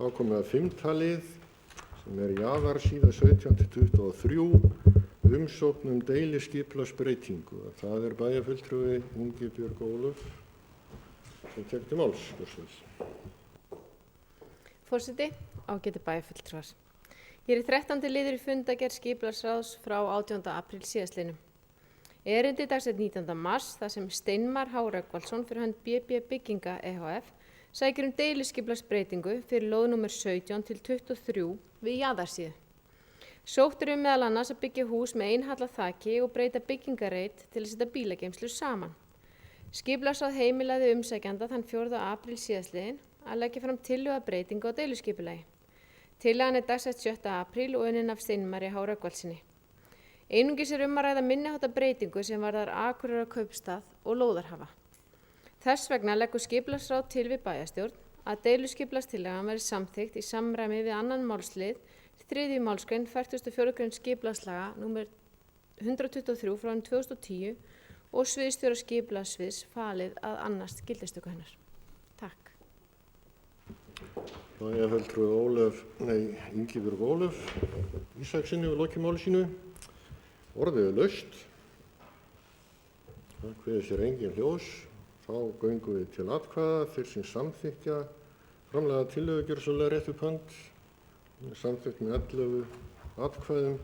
Þá komum við að 5. lið sem jaðarsíða 17-23, umsókn deiliskipulagsbreytingu. Það bæjarfulltrúi Ingibjörg Ólöf sem tekur til máls. Forseti, ágætu bæjarfulltrúar. Hér 13. liður í fundargerð skipulagsráðs frá 18. apríl síðastliðnum. Erindi dagsett 19. mars þar sem Steinmar H. Rögnvaldsson fyrir hönd BB Bygginga EHF sækir deiliskipulagsbreytingu fyrir lóð nr. 17-23 við jaðarsíðu. Sótt meðal annars að byggja hús með einhalla þaki og breyta byggingarreit til að setja bílageymslu saman. Skipulagsráð heimilaði umsækjanda þann 4. apríl síðastliðinn að leggja fram tillögu að breytingu á deiluskipulagi. Tillagan dagsett 7. apríl og unnin af Steinmari H. Rögnvaldssyni. Einungis að ræða minniháttar breytingu sem varðar Akureyrar kaupstað og lóðarhafa. Þess vegna leggur skipulagsráð til við bæjarstjórn að deiluskipulagstillagan verði samþykkt í samræmi við 2. málslið 3. málsgrein 44. grein skipulagslaga nr. 123 frá 2010 og sviðsstjóra skipulagssviðs falið að annast gildistöku hennar. Takk. Bæjarfulltrúi Ingibjörg Ólöf Ísaksinni og lokið máli sínu. Orðið laust. Það kveður sér engin hljós. Þá göngum við til atkvæða. Þeir sem samþykkja framlagða tillögu gjöra svo rétt upp hönd. Samþykkt með 11 atkvæðum.